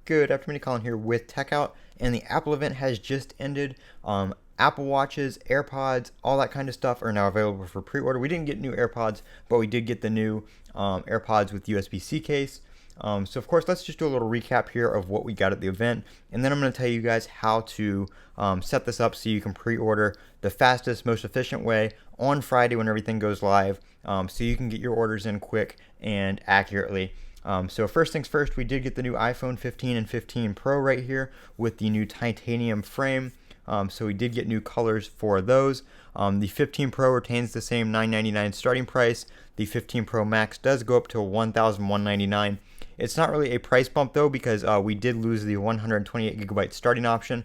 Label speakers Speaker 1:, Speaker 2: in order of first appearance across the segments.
Speaker 1: Good afternoon, Colin here with Techout, and the Apple event has just ended. Apple Watches, AirPods, all that kind of stuff are now available for pre-order. We didn't get new AirPods, but we did get the new AirPods with USB-C case. So of course, let's just do a little recap here of what we got at the event, and then I'm going to tell you guys how to set this up so you can pre-order the fastest, most efficient way on Friday when everything goes live, so you can get your orders in quick and accurately. So first things first, we did get the new iPhone 15 and 15 Pro right here with the new titanium frame. So we did get new colors for those. The 15 Pro retains the same $999 starting price. The 15 Pro Max does go up to $1,199. It's not really a price bump though, because we did lose the 128 gigabyte starting option.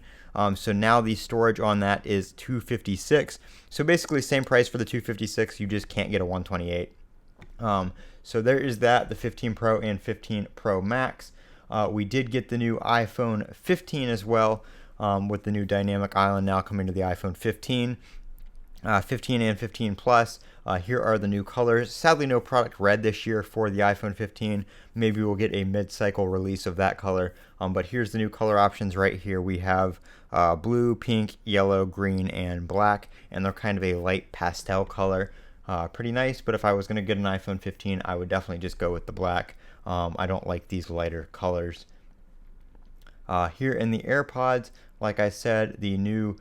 Speaker 1: So now the storage on that is 256. So basically same price for the 256, you just can't get a 128. So there is that, the 15 Pro and 15 Pro Max. We did get the new iPhone 15 as well, with the new dynamic island now coming to the iPhone 15. 15 and 15 Plus. Here are the new colors. Sadly, no product red this year for the iPhone 15. Maybe we'll get a mid-cycle release of that color. But here's the new color options right here. We have blue, pink, yellow, green, and black, and they're kind of a light pastel color. Pretty nice, but if I was going to get an iPhone 15, I would definitely just go with the black. I don't like these lighter colors. Here in the AirPods, like I said, the new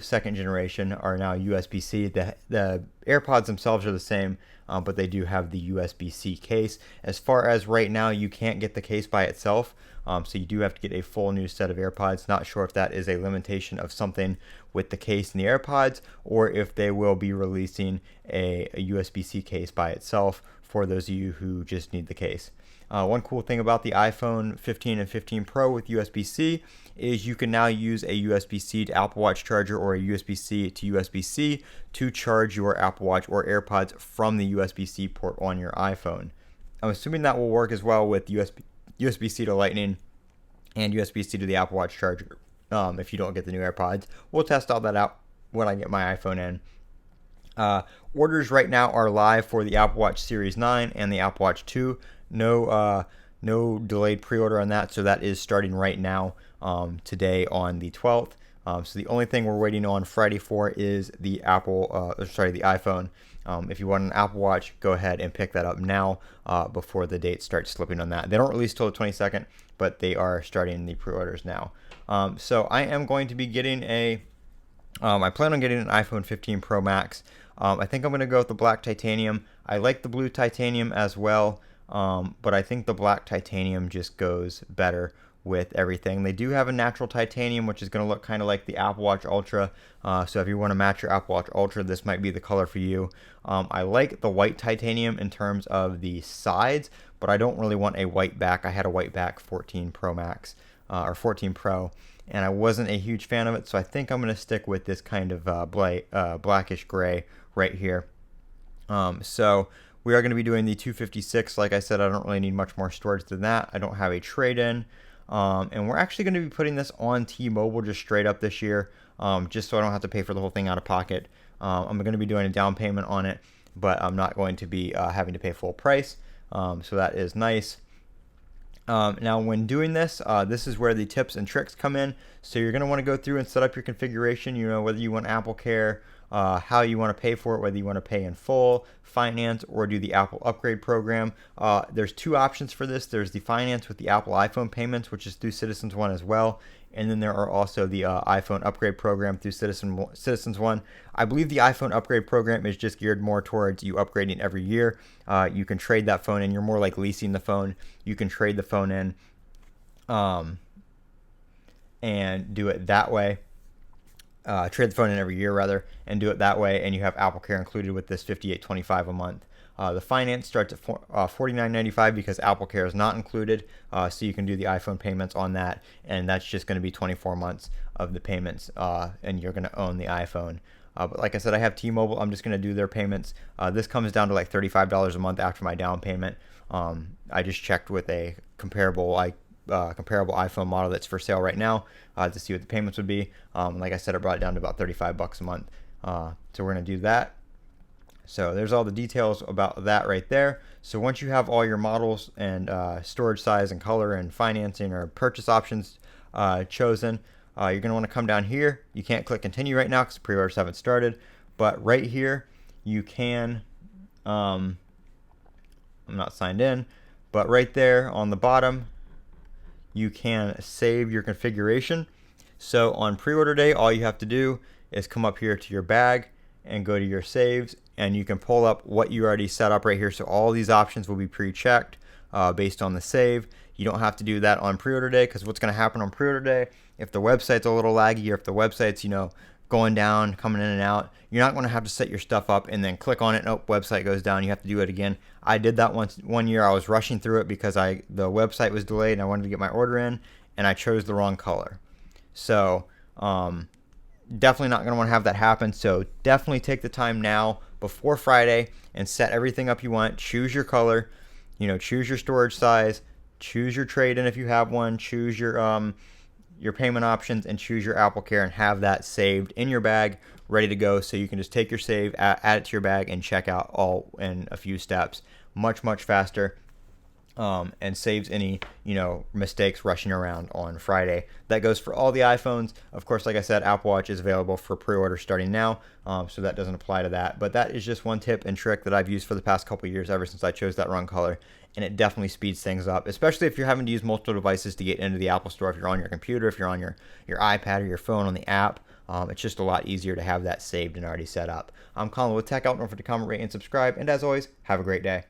Speaker 1: second generation are now USB-C. The AirPods themselves are the same, but they do have the USB-C case. As far as right now, you can't get the case by itself, so you do have to get a full new set of AirPods. Not sure if that is a limitation of something with the case and the AirPods, or if they will be releasing a USB-C case by itself for those of you who just need the case. One cool thing about the iPhone 15 and 15 Pro with USB-C is you can now use a USB-C to Apple Watch charger or a USB-C to USB-C to charge your Apple Watch or AirPods from the USB-C port on your iPhone. I'm assuming that will work as well with USB-C to Lightning and USB-C to the Apple Watch charger if you don't get the new AirPods. We'll test all that out when I get my iPhone in. Orders right now are live for the Apple Watch Series 9 and the Apple Watch 2. No delayed pre-order on that, so that is starting right now, today on the 12th. So the only thing we're waiting on Friday for is the iPhone. If you want an Apple Watch, go ahead and pick that up now before the date starts slipping on that. They don't release till the 22nd, but they are starting the pre-orders now. So I am going to be getting I plan on getting an iPhone 15 Pro Max. I think I'm going to go with the black titanium. I like the blue titanium as well, but I think the black titanium just goes better with everything. They do have a natural titanium, which is going to look kind of like the Apple Watch Ultra. So if you want to match your Apple Watch Ultra, this might be the color for you. I like the white titanium in terms of the sides, but I don't really want a white back. I had a white back 14 Pro Max or 14 Pro, and I wasn't a huge fan of it. So I think I'm going to stick with this kind of blackish gray right here. So we are going to be doing the 256. Like I said, I don't really need much more storage than that. I don't have a trade-in. And we're actually going to be putting this on T-Mobile just straight up this year, just so I don't have to pay for the whole thing out of pocket. I'm going to be doing a down payment on it, but I'm not going to be having to pay full price. So that is nice. Now when doing this, this is where the tips and tricks come in. So you're going to want to go through and set up your configuration, whether you want Apple Care, how you want to pay for it, whether you want to pay in full, finance, or do the Apple upgrade program. There's two options for this. There's the finance with the Apple iPhone payments, which is through Citizens One as well. And then there are also the iPhone upgrade program through Citizens One. I believe the iPhone upgrade program is just geared more towards you upgrading every year. You can trade that phone in. You're more like leasing the phone. You can trade the phone in and do it that way. Trade the phone in every year rather, and do it that way, and you have Apple Care included with this $58.25 a month. The finance starts at $49.95 because Apple Care is not included, so you can do the iPhone payments on that, and that's just going to be 24 months of the payments, and you're going to own the iPhone. But like I said, I have T-Mobile. I'm just going to do their payments. This comes down to like $35 a month after my down payment. I just checked with a comparable comparable iPhone model that's for sale right now to see what the payments would be. Like I said, it brought it down to about $35 a month. So we're going to do that. So there's all the details about that right there. So once you have all your models and storage size and color and financing or purchase options chosen, you're going to want to come down here. You can't click continue right now because pre-orders haven't started. But right here, you can, I'm not signed in, but right there on the bottom, you can save your configuration. So on pre-order day, all you have to do is come up here to your bag and go to your saves, and you can pull up what you already set up right here. So all these options will be pre-checked based on the save. You don't have to do that on pre-order day, because what's going to happen on pre-order day, if the website's a little laggy or if the website's, going down, coming in and out, you're not going to have to set your stuff up and then click on it. Nope, website goes down. You have to do it again. I did that one year. I was rushing through it because the website was delayed and I wanted to get my order in, and I chose the wrong color. So definitely not going to want to have that happen. So definitely take the time now before Friday and set everything up you want. Choose your color, choose your storage size, choose your trade-in if you have one, choose your payment options, and choose your Apple Care, and have that saved in your bag, ready to go. So you can just take your save, add it to your bag, and check out all in a few steps. Much, much faster. And saves any, mistakes rushing around on Friday. That goes for all the iPhones. Of course, like I said, Apple Watch is available for pre-order starting now, so that doesn't apply to that. But that is just one tip and trick that I've used for the past couple of years, ever since I chose that wrong color, and it definitely speeds things up, especially if you're having to use multiple devices to get into the Apple Store. If you're on your computer, if you're on your iPad or your phone on the app, it's just a lot easier to have that saved and already set up. I'm Colin with Techout. Don't forget to comment, rate, and subscribe. And as always, have a great day.